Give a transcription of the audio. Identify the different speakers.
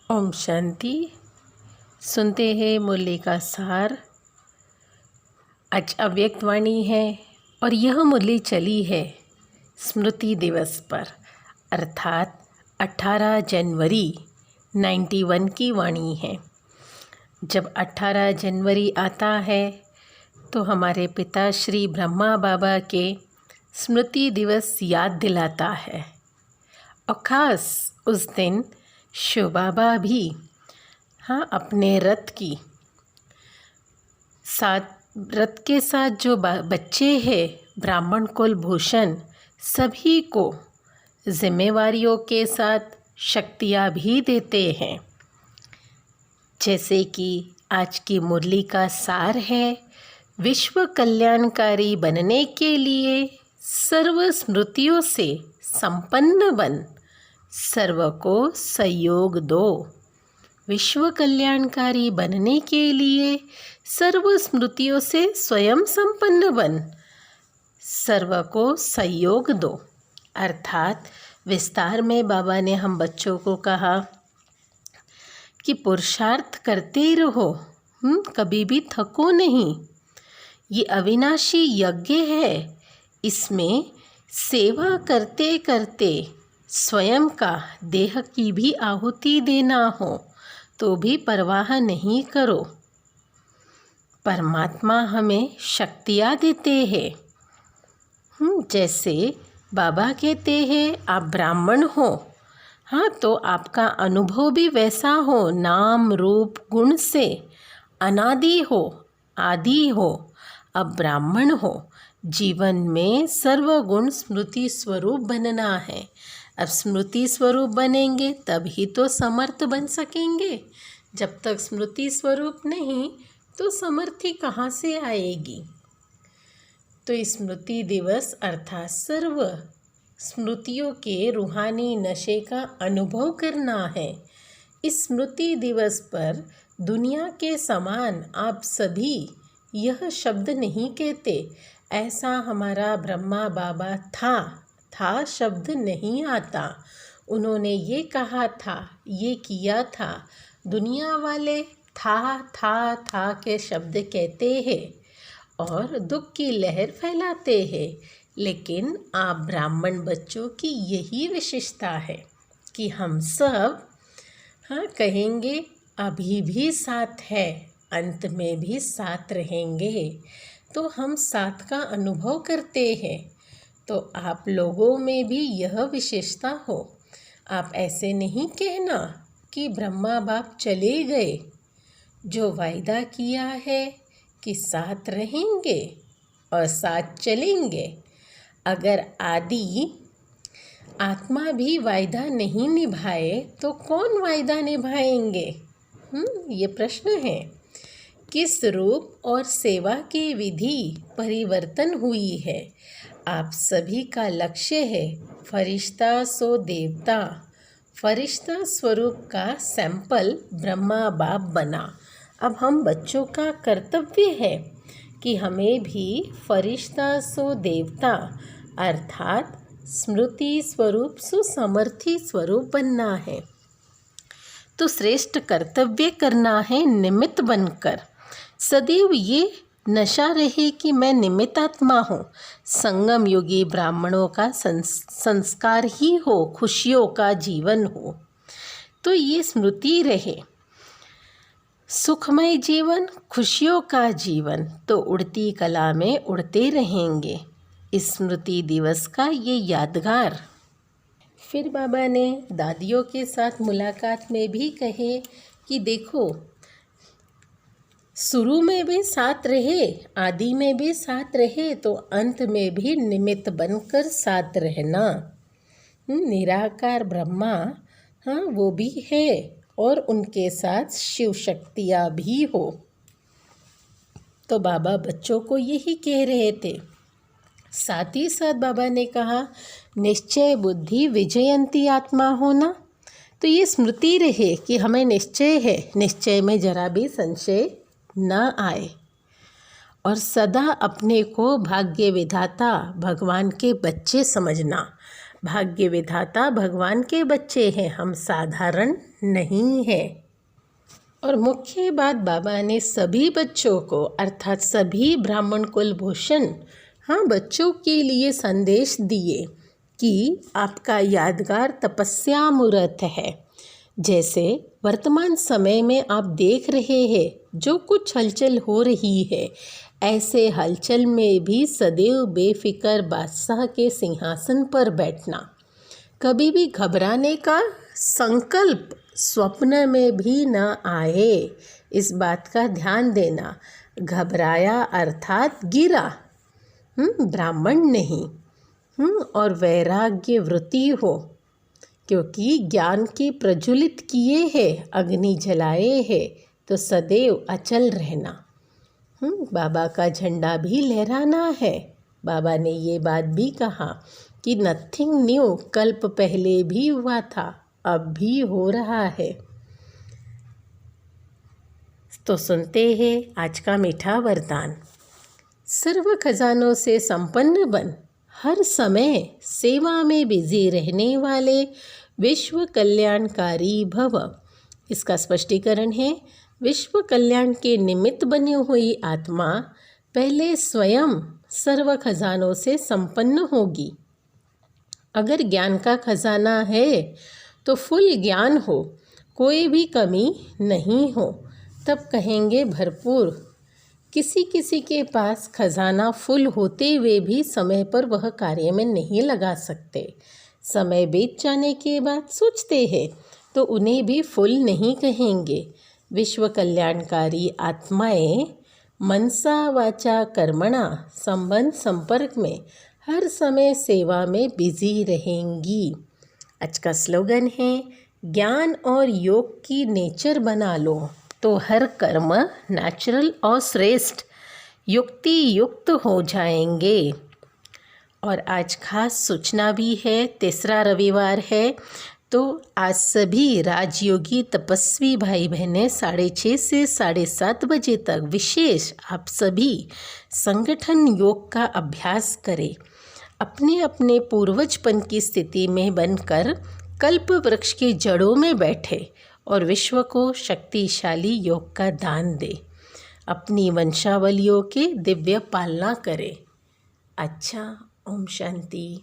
Speaker 1: ओम शांति। सुनते हैं मुरली का सार। आज अव्यक्त वाणी है और यह मुरली चली है स्मृति दिवस पर, अर्थात 18 जनवरी 91 की वाणी है। जब 18 जनवरी आता है तो हमारे पिता श्री ब्रह्मा बाबा के स्मृति दिवस याद दिलाता है। और ख़ास उस दिन शिव बाबा भी अपने रथ के साथ जो बच्चे हैं ब्राह्मण कुल भूषण, सभी को जिम्मेवारियों के साथ शक्तियाँ भी देते हैं। जैसे कि आज की मुरली का सार है, विश्व कल्याणकारी बनने के लिए सर्व स्मृतियों से संपन्न बन, सर्व को सहयोग दो। विश्व कल्याणकारी बनने के लिए सर्व स्मृतियों से स्वयं संपन्न बन, सर्व को सहयोग दो। अर्थात विस्तार में बाबा ने हम बच्चों को कहा कि पुरुषार्थ करते रहो, कभी भी थको नहीं। ये अविनाशी यज्ञ है, इसमें सेवा करते करते स्वयं का देह की भी आहुति देना हो तो भी परवाह नहीं करो। परमात्मा हमें शक्तियाँ देते हैं। जैसे बाबा कहते हैं आप ब्राह्मण हो, तो आपका अनुभव भी वैसा हो, नाम रूप गुण से अनादि हो, आदि हो। अब ब्राह्मण हो, जीवन में सर्वगुण स्मृति स्वरूप बनना है। अब स्मृति स्वरूप बनेंगे तभी तो समर्थ बन सकेंगे। जब तक स्मृति स्वरूप नहीं तो समर्थी कहाँ से आएगी। तो स्मृति दिवस अर्थात सर्व स्मृतियों के रूहानी नशे का अनुभव करना है। इस स्मृति दिवस पर दुनिया के समान आप सभी यह शब्द नहीं कहते। ऐसा हमारा ब्रह्मा बाबा था शब्द नहीं आता। उन्होंने ये कहा था, ये किया था। दुनिया वाले था के शब्द कहते हैं और दुख की लहर फैलाते हैं। लेकिन आप ब्राह्मण बच्चों की यही विशेषता है कि हम सब कहेंगे अभी भी साथ है, अंत में भी साथ रहेंगे। तो हम साथ का अनुभव करते हैं। तो आप लोगों में भी यह विशेषता हो। आप ऐसे नहीं कहना कि ब्रह्मा बाप चले गए। जो वायदा किया है कि साथ रहेंगे और साथ चलेंगे, अगर आदि आत्मा भी वायदा नहीं निभाए तो कौन वायदा निभाएंगे? ये प्रश्न है। किस रूप और सेवा की विधि परिवर्तन हुई है? आप सभी का लक्ष्य है फरिश्ता सो देवता, फरिश्ता स्वरूप का सैंपल ब्रह्मा बाप बना। अब हम बच्चों का कर्तव्य है कि हमें भी फरिश्ता सो देवता अर्थात स्मृति स्वरूप सुसमर्थी स्वरूप बनना है। तो श्रेष्ठ कर्तव्य करना है निमित्त बनकर। सदैव ये नशा रहे कि मैं निमित्त आत्मा हूँ। संगम युगी ब्राह्मणों का संस्कार ही हो, खुशियों का जीवन हो। तो ये स्मृति रहे, सुखमय जीवन, खुशियों का जीवन। तो उड़ती कला में उड़ते रहेंगे। इस स्मृति दिवस का ये यादगार। फिर बाबा ने दादियों के साथ मुलाकात में भी कहे कि देखो, शुरू में भी साथ रहे, आदि में भी साथ रहे, तो अंत में भी निमित्त बनकर साथ रहना। निराकार ब्रह्मा वो भी है और उनके साथ शिव शक्तियाँ भी हो। तो बाबा बच्चों को यही कह रहे थे। साथ ही साथ बाबा ने कहा निश्चय बुद्धि विजयंती आत्मा होना। तो ये स्मृति रहे कि हमें निश्चय है, निश्चय में जरा भी संशय न आए। और सदा अपने को भाग्य विधाता भगवान के बच्चे समझना। भाग्य विधाता भगवान के बच्चे हैं, हम साधारण नहीं है। और मुख्य बात, बाबा ने सभी बच्चों को अर्थात सभी ब्राह्मण कुलभूषण बच्चों के लिए संदेश दिए कि आपका यादगार तपस्या मुहूर्त है। जैसे वर्तमान समय में आप देख रहे हैं जो कुछ हलचल हो रही है, ऐसे हलचल में भी सदैव बेफिक्र बादशाह के सिंहासन पर बैठना, कभी भी घबराने का संकल्प स्वप्न में भी न आए, इस बात का ध्यान देना। घबराया अर्थात गिरा, ब्राह्मण नहीं। और वैराग्य वृत्ति हो, क्योंकि ज्ञान के प्रज्वलित किए हैं, अग्नि जलाए हैं, तो सदैव अचल रहना। बाबा का झंडा भी लहराना है। बाबा ने ये बात भी कहा कि नथिंग न्यू, कल्प पहले भी हुआ था, अब भी हो रहा है। तो सुनते हैं आज का मीठा वरदान। सर्व खजानों से संपन्न बन, हर समय सेवा में बिजी रहने वाले विश्व कल्याणकारी भव। इसका स्पष्टीकरण है, विश्व कल्याण के निमित्त बनी हुई आत्मा पहले स्वयं सर्व खजानों से संपन्न होगी। अगर ज्ञान का खजाना है तो फुल ज्ञान हो, कोई भी कमी नहीं हो, तब कहेंगे भरपूर। किसी किसी के पास खजाना फुल होते हुए भी समय पर वह कार्य में नहीं लगा सकते। समय बीत जाने के बाद सोचते हैं तो उन्हें भी फुल नहीं कहेंगे। विश्व कल्याणकारी आत्माएं मनसा वाचा कर्मणा संबंध संपर्क में हर समय सेवा में बिजी रहेंगी। आज का स्लोगन है, ज्ञान और योग की नेचर बना लो तो हर कर्म नेचुरल और श्रेष्ठ युक्ति युक्त हो जाएंगे। और आज खास सूचना भी है, तीसरा रविवार है, तो आज सभी राजयोगी तपस्वी भाई बहनें 6:30 से 7:30 बजे तक विशेष आप सभी संगठन योग का अभ्यास करें। अपने अपने पूर्वजपन की स्थिति में बनकर कल्प वृक्ष की जड़ों में बैठे और विश्व को शक्तिशाली योग का दान दे। अपनी वंशावलियों के दिव्य पालना करें। अच्छा, ओम शांति।